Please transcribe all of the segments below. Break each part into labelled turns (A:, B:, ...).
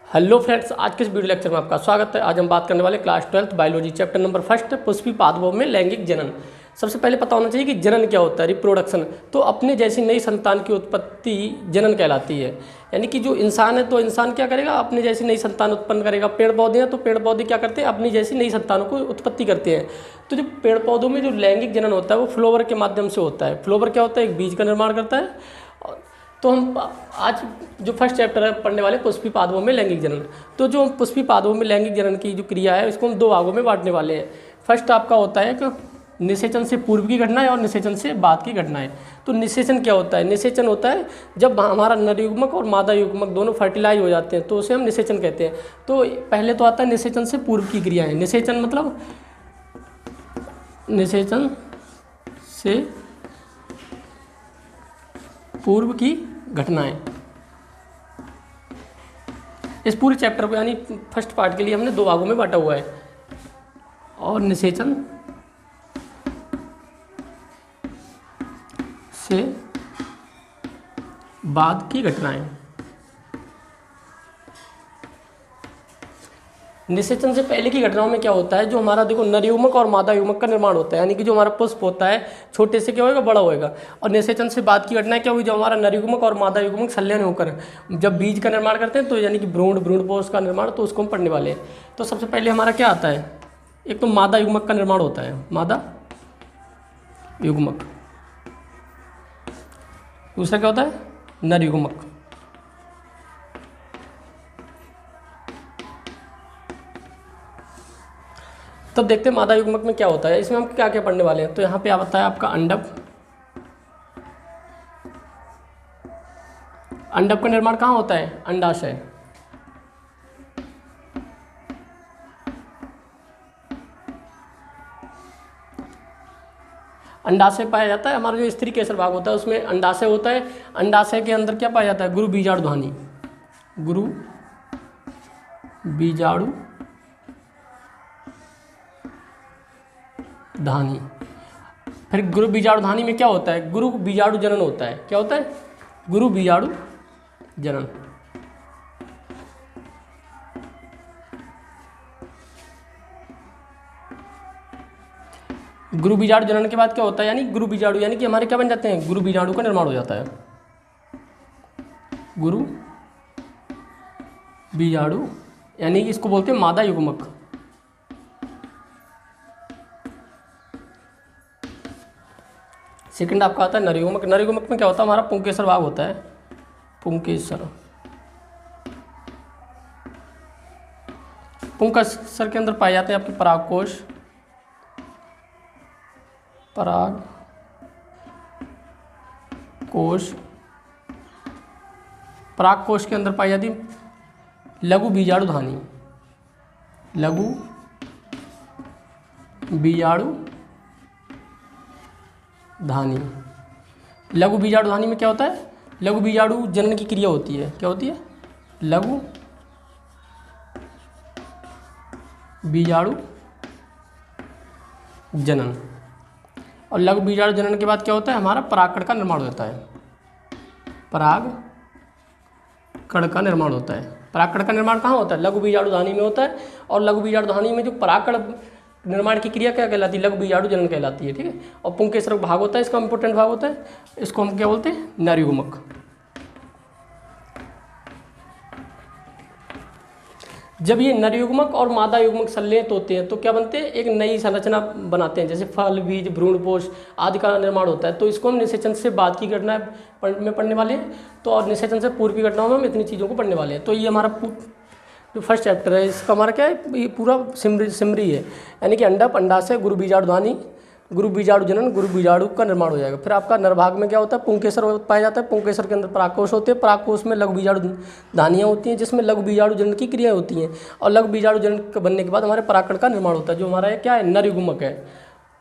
A: Hello friends, आज के इस वीडियो लेक्चर में आपका स्वागत है। आज हम बात करने वाले class 12th biology chapter number 1 Pushpi पादपों में लैंगिक जनन। सबसे पहले पता होना चाहिए कि जनन क्या होता है, रिप्रोडक्शन। तो अपने जैसी नई संतान की उत्पत्ति जनन कहलाती है। यानी कि जो इंसान है तो इंसान क्या करेगा, अपने जैसी नई संतान उत्पन्न करेगा। पेड़ पौधे हैं तो पेड़ पौधे क्या करते हैं, अपनी जैसी नई संतानों को उत्पत्ति करते हैं। तो जो पेड़ पौधों में जो लैंगिक जनन होता है वो फ्लोवर के माध्यम से होता है। फ्लोवर क्या होता है, एक बीज का निर्माण करता है। तो हम आज जो फर्स्ट चैप्टर है पढ़ने वाले पुष्पी पादपों में लैंगिक जनन। तो जो पुष्पी पादपों में लैंगिक जनन की जो क्रिया है इसको हम दो भागों में बांटने वाले हैं। फर्स्ट आपका होता है कि निषेचन से पूर्व की घटनाएं और निषेचन से बाद की घटनाएं। तो निषेचन क्या होता है, निषेचन होता है जब हमारा नर युग्मक और मादा युग्मक दोनों फर्टिलाइज हो जाते हैं तो उसे हम निषेचन कहते हैं। तो पहले तो आता है निषेचन से पूर्व की क्रियाएं। निषेचन मतलब निषेचन से पूर्व की घटनाएं। इस पूरे चैप्टर को यानी फर्स्ट पार्ट के लिए हमने दो भागों में बांटा हुआ है। और निषेचन से बाद की घटनाएं। निषेचन से पहले की घटनाओं में क्या होता है, जो हमारा देखो नर युग्मक और मादा युग्मक का निर्माण होता है। यानी कि जो हमारा पुष्प होता है छोटे से क्या होगा, बड़ा होएगा। और निषेचन से बाद की घटनाएं क्या हुई, जो हमारा नर युग्मक और मादा युग्मक संलयन होकर जब बीज का निर्माण करते हैं तो यानी कि भ्रूणपोष का निर्माण, तो उसको हम पढ़ने वाले हैं। तो सबसे पहले हमारा क्या आता है, एक तो मादा युग्मक का निर्माण होता है, मादा युग्मक। दूसरा क्या होता है, नर युग्मक। तब देखते हैं मादा युग्मक में क्या होता है। इसमें हम क्या क्या पढ़ने वाले हैं। तो यहाँ पे आता है आपका अंडक। अंडक का निर्माण कहाँ होता है, अंडाशय। अंडाशय पाया जाता है। हमारा जो स्त्री केसर भाग होता है उसमें अंडाशय होता है। अंडाशय के अंदर क्या पाया जाता है, गुरु बीजाणु धानी। गुरु बीजाणु धानी। फिर गुरु बीजाणु धानी में क्या होता है, गुरु बीजाणु जनन होता है। क्या होता है, गुरु बीजाणु जनन। गुरु बीजाणु जनन के बाद क्या होता है, यानी गुरु बीजाणु यानी कि हमारे क्या बन जाते हैं, गुरु बीजाणु का निर्माण हो जाता है। गुरु बीजाणु यानी कि इसको बोलते हैं मादा युग्मक। सेकंड आपका आता है नर युग्मक। नर युग्मक में क्या होता है, हमारा पुंकेसर भाग होता है। पुंकेसर। पुंकेसर के अंदर पाए जाते हैं आपके परागकोश। परागकोश। परागकोश के अंदर पाई जाती लघु बीजाणु धानी। लघु बीजाणु धानी। लघु बीजाणु धानी में क्या होता है, लघु बीजाणु जनन की क्रिया होती है। क्या होती है, लघु बीजाणु जनन। और लघु बीजाणु जनन के बाद क्या होता है, हमारा परागकण का निर्माण होता है। परागकण का निर्माण होता है। परागकण का निर्माण कहाँ होता है, लघु बीजाणु धानी में होता है। और लघु बीजाणु धानी में जो परागकण निर्माण की क्रिया क्या कहलाती है, लघु बीजाणु जनन कहलाती है। ठीक है। और पुंकेसर भाग होता है, इसका इंपॉर्टेंट भाग होता है। इसको हम क्या बोलते हैं, नर युग्मक। जब ये नर युग्मक और मादा युग्मक संलयित होते हैं तो क्या बनते हैं, एक नई संरचना बनाते हैं। जैसे फल, बीज, भ्रूणपोष आदि का निर्माण होता है। तो इसको हम निषेचन से बाद की घटना में पढ़ने वाले हैं। तो और निषेचन से पूर्व की घटनाओं में हम इतनी चीज़ों को पढ़ने वाले हैं। तो ये हमारा जो फर्स्ट चैप्टर है इसका हमारा क्या है, ये पूरा सिमरी है। यानी कि अंडक, अंडाशय, गुरु बीजाणु धानी, गुरु बीजाणु जनन, गुरु बीजाणु का निर्माण हो जाएगा। फिर आपका नरभाग में क्या होता है, पुंकेसर पाया जाता है। पुंकेसर के अंदर परागकोश होते हैं। परागकोश में लघु बीजाणु धानियाँ होती हैं जिसमें लघु बीजाणु जनन की क्रियाएं होती हैं। और लघु बीजाणु जनन बनने के बाद हमारे परागकण का निर्माण होता है, जो हमारा क्या है, नर युग्मक है।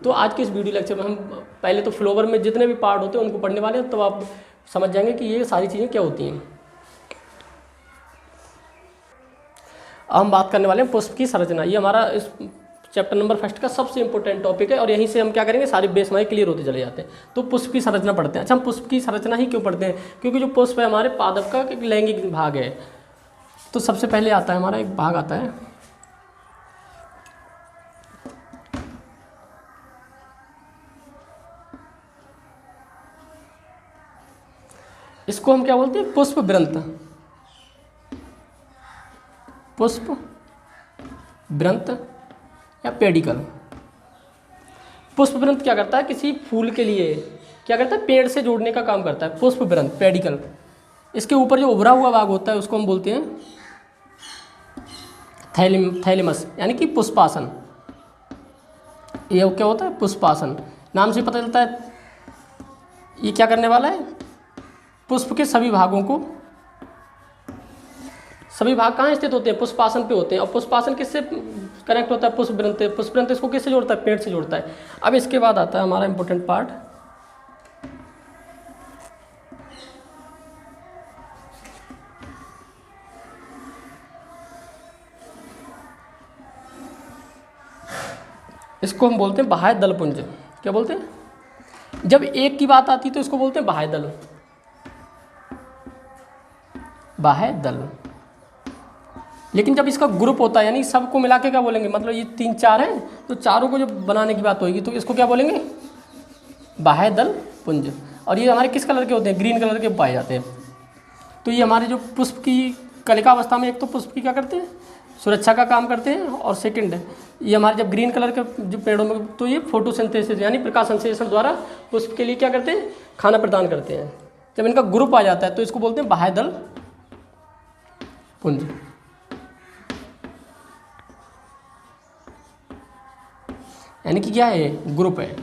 A: तो आज के इस वीडियो लेक्चर में हम पहले तो फ्लोवर में जितने भी पार्ट होते हैं उनको पढ़ने वाले हैं। तो आप समझ जाएंगे कि ये सारी चीज़ें क्या होती हैं। हम बात करने वाले हैं पुष्प की संरचना। ये हमारा इस चैप्टर नंबर फर्स्ट का सबसे इंपॉर्टेंट टॉपिक है और यहीं से हम क्या करेंगे, सारे बेस हमारे क्लियर होते चले जाते हैं। तो पुष्प की संरचना पढ़ते हैं। अच्छा, हम पुष्प की संरचना ही क्यों पढ़ते हैं? क्योंकि जो पुष्प है हमारे पादप का एक लैंगिक भाग है। तो सबसे पहले आता है हमारा एक भाग आता है इसको हम क्या बोलते हैं, पुष्प वृंत। पुष्प वृंत या पेडिकल। पुष्प वृंत क्या करता है, किसी फूल के लिए क्या करता है, पेड़ से जोड़ने का काम करता है। पुष्प वृंत पेडिकल, इसके ऊपर जो उभरा हुआ भाग होता है उसको हम बोलते हैं थैलेमस, यानी कि पुष्पासन। ये क्या होता है, पुष्पासन। नाम से पता चलता है ये क्या करने वाला है, पुष्प के सभी भागों को, सभी भाग कहाँ स्थित होते हैं, पुष्पासन पे होते हैं। और पुष्पासन किससे कनेक्ट होता है, पुष्पवृंत। पुष्पवृंत इसको किससे जोड़ता है, पेड़ से जोड़ता है। अब इसके बाद आता है हमारा इंपॉर्टेंट पार्ट, इसको हम बोलते हैं बाह्य दलपुंज। क्या बोलते हैं, जब एक की बात आती है तो इसको बोलते हैं बाह्य दल, बाह्य दल। लेकिन जब इसका ग्रुप होता है, यानी सबको मिला के क्या बोलेंगे, मतलब ये 3 4 हैं तो चारों को जब बनाने की बात होगी तो इसको क्या बोलेंगे, बाह्य दल पुंज। और ये हमारे किस कलर के होते हैं, ग्रीन कलर के पाए जाते हैं। तो ये हमारे जो पुष्प की कलिका अवस्था में एक तो पुष्प की क्या करते हैं, सुरक्षा का काम करते हैं, और सेकंड ये हमारे जब ग्रीन कलर के जो पेड़ों में, तो ये फोटोसिंथेसिस यानी प्रकाश संश्लेषण द्वारा पुष्प के लिए क्या करते हैं, खाना प्रदान करते हैं। जब इनका ग्रुप आ जाता है तो इसको बोलते हैं बाह्य दल पुंज। यानी कि क्या है, ग्रुप है,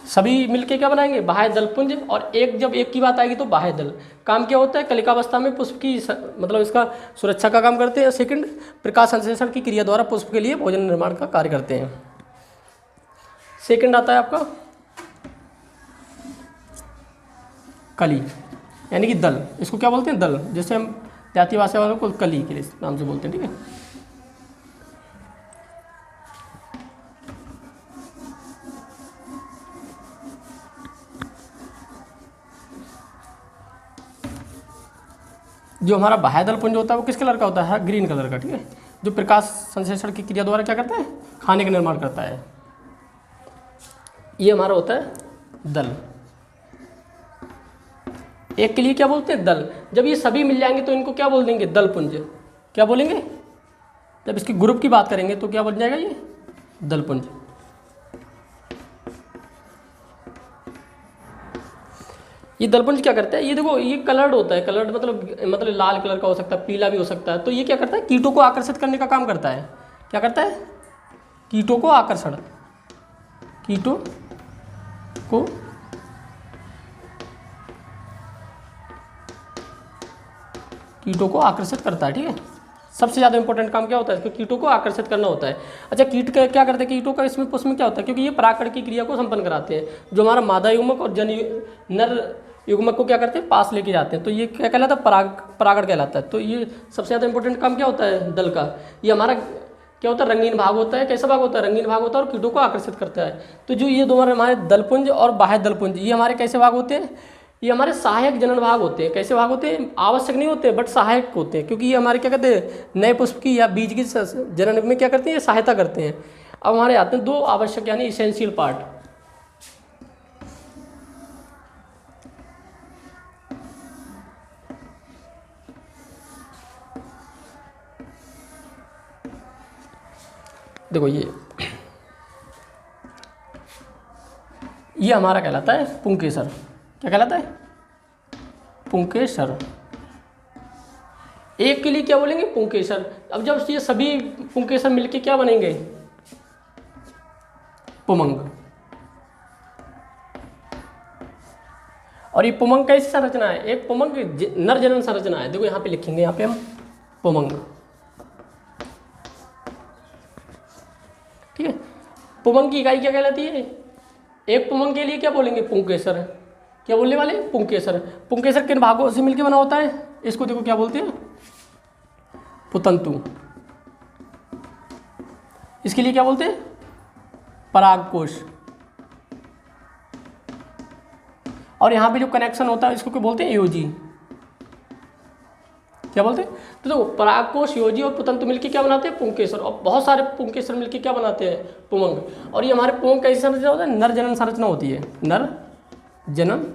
A: सभी मिलके क्या बनाएंगे, बाह्य दल पुंज। और एक जब एक की बात आएगी तो बाह्य दल। काम क्या होता है, कलिकावस्था में पुष्प की मतलब इसका सुरक्षा का काम करते हैं। सेकंड, प्रकाश संश्लेषण की क्रिया द्वारा पुष्प के लिए भोजन निर्माण का कार्य करते हैं। सेकंड आता है आपका कली, यानी कि दल। इसको क्या बोलते हैं, दल। जैसे हम जातीय भाषा वालों को कली के लिए नाम से बोलते हैं, ठीक है। जो हमारा बाह्य दल पुंज होता है वो किस कलर का होता है, ग्रीन कलर का, ठीक है। जो प्रकाश संश्लेषण की क्रिया द्वारा क्या करता है, खाने का निर्माण करता है। ये हमारा होता है दल। एक के लिए क्या बोलते हैं, दल। जब ये सभी मिल जाएंगे तो इनको क्या बोल देंगे, दल पुंज। क्या बोलेंगे, जब इसकी ग्रुप की बात करेंगे तो क्या बन जाएगा, ये दल पुंज। ये दलपुंज क्या करता है, ये देखो ये कलर्ड होता है। कलर्ड मतलब लाल कलर का हो सकता है, पीला भी हो सकता है। तो ये क्या करता है, कीटों को आकर्षित करने का काम करता है। क्या करता है, कीटों को आकर्षण, कीटों को आकर्षित करता है, ठीक है। सबसे ज़्यादा इंपॉर्टेंट काम क्या होता है, इसको कीटों को आकर्षित करना होता है। अच्छा, कीट का क्या करते हैं, कीटों का इसमें पुष्प में क्या होता है, क्योंकि ये परागण की क्रिया को संपन्न कराते हैं। जो हमारा मादा युग्मक और नर युग्मक को क्या करते हैं, पास लेके जाते हैं। तो ये क्या कहलाता है, परागण कहलाता है। तो ये सबसे ज़्यादा इंपॉर्टेंट काम क्या होता है दल का। ये हमारा क्या होता है, रंगीन भाग होता है। कैसा भाग होता है, रंगीन भाग होता है और कीटों को आकर्षित करता है। तो जो ये दोनों हमारे दलपुंज और बाह्य दलपुंज, ये हमारे कैसे भाग होते हैं, ये हमारे सहायक जनन भाग होते हैं। कैसे भाग होते हैं, आवश्यक नहीं होते बट सहायक होते हैं, क्योंकि ये हमारे क्या कहते हैं, नए पुष्प की या बीज की जनन में क्या करते हैं, ये सहायता करते हैं। अब हमारे आते हैं 2 आवश्यक यानी इसेंशियल पार्ट। देखो ये हमारा कहलाता है पुंकेसर। क्या कहलाता है, पुंकेसर। एक के लिए क्या बोलेंगे, पुंकेसर। अब जब ये सभी पुंकेसर मिलके क्या बनेंगे, पुमंग। और ये पुमंग कैसी संरचना है, एक पुमंग नर जनन संरचना है। देखो यहाँ पे लिखेंगे, यहाँ पे हम पुमंग, ठीक है। पुमंग की इकाई क्या कहलाती है, एक पुमंग के लिए क्या बोलेंगे, पुंकेसर। क्या बोलने वाले, पुंकेसर। पुंकेसर किन भागों से मिलकर बना होता है, इसको देखो क्या बोलते हैं, पुतंतु। इसके लिए क्या बोलते हैं, परागकोश। और यहाँ पे जो कनेक्शन होता है इसको क्या बोलते हैं, योजी। क्या बोलते हैं? तो देखो परागकोश, योजी और पुतंतु मिलकर क्या बनाते हैं? पुंकेसर। और बहुत सारे पुंकेसर मिलकर क्या बनाते हैं? पुमंग। और ये हमारे पुमंग कैसी संरचना होता है? नर जनन संरचना होती है, नर जनन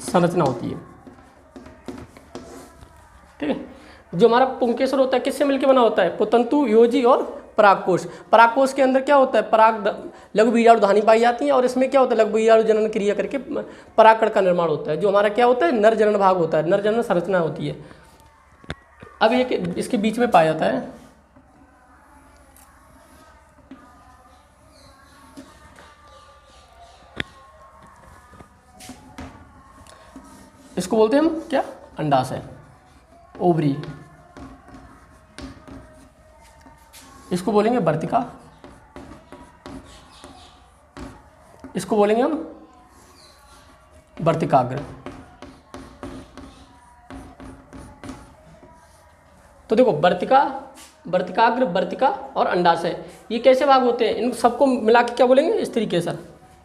A: संरचना होती है, ठीक है। जो हमारा पुंकेसर होता है किससे मिलकर बना होता है? पुतंतु, योजी और परागकोश। परागकोश के अंदर क्या होता है? पराग लघु बीजाणुधानी पाई जाती है और इसमें क्या होता है? लघु बीजाणु जनन क्रिया करके परागकण का निर्माण होता है, जो हमारा क्या होता है? नर जनन भाग होता है, नर जनन संरचना होती है। अब एक इसके बीच में पाया जाता है इसको बोलते हैं हम क्या? अंडाशय, ओवरी। इसको बोलेंगे वर्तिका, इसको बोलेंगे हम वर्तिकाग्र। तो देखो वर्तिका, वर्तिकाग्र, वर्तिका और अंडाशय ये कैसे भाग होते हैं? इन सबको मिला के क्या बोलेंगे? स्त्रीकेसर।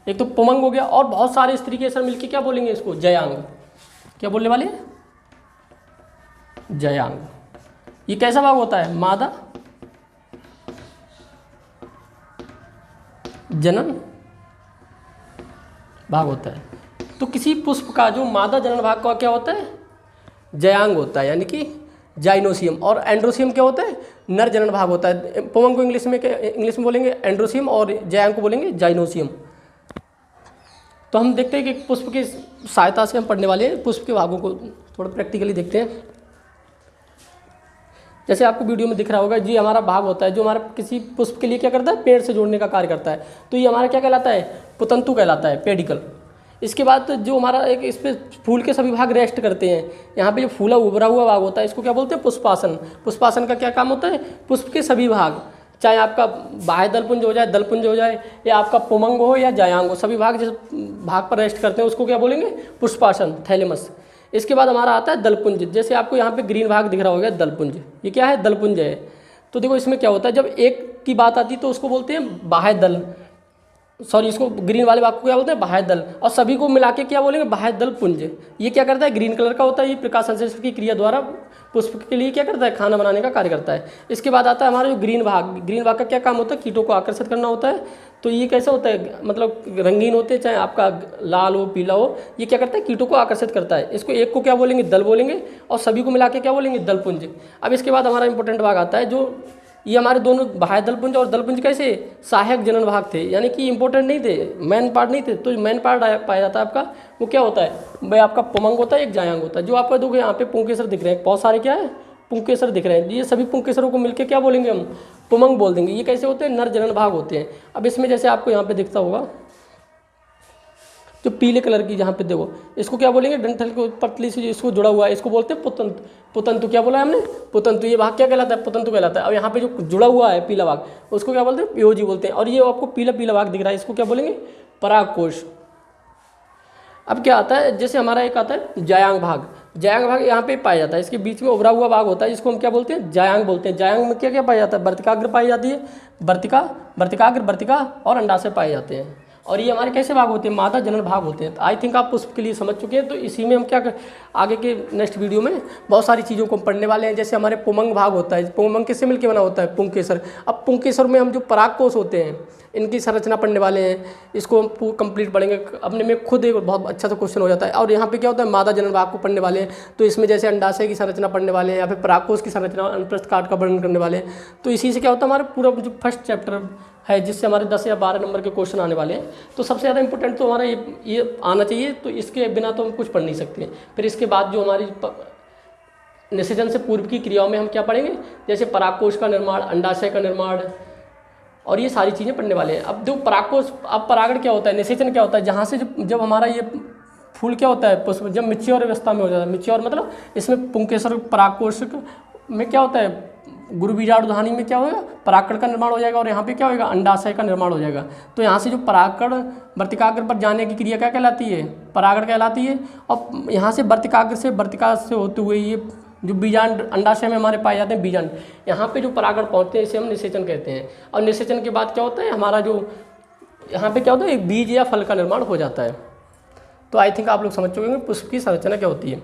A: एक तो पुमंग हो गया और बहुत सारे स्त्रीकेसर मिलके क्या बोलेंगे? इसको जयांग। क्या बोलने वाले? जयांग। ये कैसा भाग होता है? मादा जनन भाग होता है। तो किसी पुष्प का जो मादा जनन भाग का क्या होता है? जयांग होता है, यानी कि जाइनोसियम। और एंड्रोसियम क्या होता है? नर जनन भाग होता है। पुमंग को इंग्लिश में बोलेंगे एंड्रोसियम और जयांग को बोलेंगे जाइनोसियम। तो हम देखते हैं कि पुष्प की सहायता से हम पढ़ने वाले हैं पुष्प के भागों को थोड़ा प्रैक्टिकली देखते हैं। जैसे आपको वीडियो में दिख रहा होगा, जी हमारा भाग होता है जो हमारा किसी पुष्प के लिए क्या करता है? पेड़ से जोड़ने का कार्य करता है। तो ये हमारा क्या कहलाता है? पुतंतु कहलाता है, पेडिकल। इसके बाद जो हमारा एक इस पर फूल के सभी भाग रेस्ट करते हैं, यहाँ पे जो फूला उभरा हुआ भाग होता है इसको क्या बोलते हैं? पुष्पासन। पुष्पासन का क्या काम होता है? पुष्प के सभी भाग, चाहे आपका बाह्य दलपुंज हो जाए, दलपुंज हो जाए, या आपका पुमंग हो या जयांग हो, सभी भाग जिस भाग पर रेस्ट करते हैं उसको क्या बोलेंगे? पुष्पासन, थैलेमस। इसके बाद हमारा आता है दलपुंज। जैसे आपको यहाँ पे ग्रीन भाग दिख रहा होगा, दलपुंज, ये क्या है? दलपुंज है। तो देखो इसमें क्या होता है, जब एक की बात आती है तो उसको बोलते हैं बाह्य दल, सॉरी इसको ग्रीन वाले भाग को क्या बोलते हैं? बाह्य दल। और सभी को मिला के क्या बोलेंगे? बाह्य दल पुंज। ये क्या करता है? ग्रीन कलर का होता है। ये प्रकाश संश्लेषण की क्रिया द्वारा पुष्प के लिए क्या करता है? खाना बनाने का कार्य करता है। इसके बाद आता है हमारा जो ग्रीन भाग। ग्रीन भाग का क्या काम होता है? कीटों को आकर्षित करना होता है। तो ये कैसा होता है? मतलब रंगीन होते हैं, चाहे आपका लाल हो, पीला हो, ये क्या करता है? कीटों को आकर्षित करता है। इसको एक को क्या बोलेंगे? दल बोलेंगे, और सभी को मिला के क्या बोलेंगे? दलपुंज। अब इसके बाद हमारा इंपॉर्टेंट भाग आता है जो ये हमारे दोनों बाह्य दलपुंज और दलपुंज कैसे सहायक जनन भाग थे, यानी कि इंपॉर्टेंट नहीं थे, मेन पार्ट नहीं थे। तो मेन पार्ट पाया जाता है आपका, वो क्या होता है? भाई आपका पुमंग होता है, एक जयांग होता है। जो आपको देखो यहाँ पे पुंकेसर दिख रहे हैं, बहुत सारे क्या है? पुंकेसर दिख रहे हैं। ये सभी पुंकेसरों को मिलकर क्या बोलेंगे? हम पुमंग बोल देंगे। ये कैसे होते हैं? नर जनन भाग होते हैं। अब इसमें जैसे आपको यहाँ पे दिखता होगा जो पीले कलर की, जहाँ पे देखो इसको क्या बोलेंगे? डंठल को पतली सी इसको जुड़ा हुआ है, इसको बोलते हैं पुतंतु। पुतंतु क्या बोला है हमने? पुतंतु। ये भाग क्या कहलाता है? पुतंतु कहलाता है। अब यहाँ पे जो जुड़ा हुआ है पीला भाग, उसको क्या बोलते हैं? योजी बोलते हैं। और ये आपको पीला पीला भाग दिख रहा है, इसको क्या बोलेंगे? परागकोश। अब क्या आता है? जैसे हमारा एक आता है जयांग भाग। जयांग भाग यहाँ पे पाया जाता है, इसके बीच में उभरा हुआ भाग होता है, जिसको हम क्या बोलते हैं? जयांग बोलते हैं। जयांग में क्या क्या पाया जाता है? वर्तिकाग्र पाई जाती है, वर्तिका, वर्तिकाग्र, वर्तिका और अंडाशय पाए जाते हैं। और ये हमारे कैसे भाग होते हैं? मादा जनन भाग होते हैं। आई थिंक आप पुष्प के लिए समझ चुके हैं। तो इसी में हम क्या आगे के नेक्स्ट वीडियो में बहुत सारी चीज़ों को पढ़ने वाले हैं। जैसे हमारे पुमंग भाग होता है, पुमंग किससे मिलकर बना होता है? पुंकेसर। अब पुंकेसर में हम जो परागकोश होते हैं इनकी संरचना पढ़ने वाले हैं, इसको हम कंप्लीट पढ़ेंगे। अपने में खुद एक बहुत अच्छा सा क्वेश्चन हो जाता है। और यहाँ पे क्या होता है? मादा जनन भाग को पढ़ने वाले हैं, तो इसमें जैसे अंडाशय की संरचना पढ़ने वाले हैं या फिर परागकोश की संरचना, अनप्रस्थ काट का वर्णन करने वाले हैं। तो इसी से क्या होता है? हमारा पूरा जो फर्स्ट चैप्टर है, जिससे हमारे 10 या 12 नंबर के क्वेश्चन आने वाले हैं। तो सबसे ज़्यादा इंपॉर्टेंट तो हमारा ये आना चाहिए। तो इसके बिना तो हम कुछ पढ़ नहीं सकते। फिर इसके बाद जो हमारी निषेचन से पूर्व की क्रियाओं में हम क्या पढ़ेंगे? जैसे परागकोश का निर्माण, अंडाशय का निर्माण, और ये सारी चीज़ें पढ़ने वाले हैं। अब जो परागकोश, अब परागण क्या होता है? निषेचन क्या होता है? जहाँ से जब हमारा ये फूल क्या होता है? पुष्प जब मैच्योर अवस्था में हो जाता है, मैच्योर मतलब इसमें पुंकेसर परागकोश में क्या होता है? गुरु बीजाणुधानी में क्या होगा? परागकण का निर्माण हो जाएगा, और यहाँ पे क्या होगा? अंडाशय का निर्माण हो जाएगा। तो यहाँ से जो परागकण वर्तिकाग्र पर जाने की क्रिया क्या कहलाती है? परागण कहलाती है। और यहाँ से वर्तिकाग्र से वर्तिका से होते हुए ये जो बीजांड अंडाशय में हमारे पाए जाते हैं बीजांड, यहाँ पे जो परागण पहुँचते हैं इसे हम निषेचन कहते हैं। और निषेचन के बाद क्या होता है? हमारा जो यहाँ पे क्या होता है? एक बीज या फल का निर्माण हो जाता है। तो आई थिंक आप लोग समझ चुके होंगे पुष्प की संरचना क्या होती है।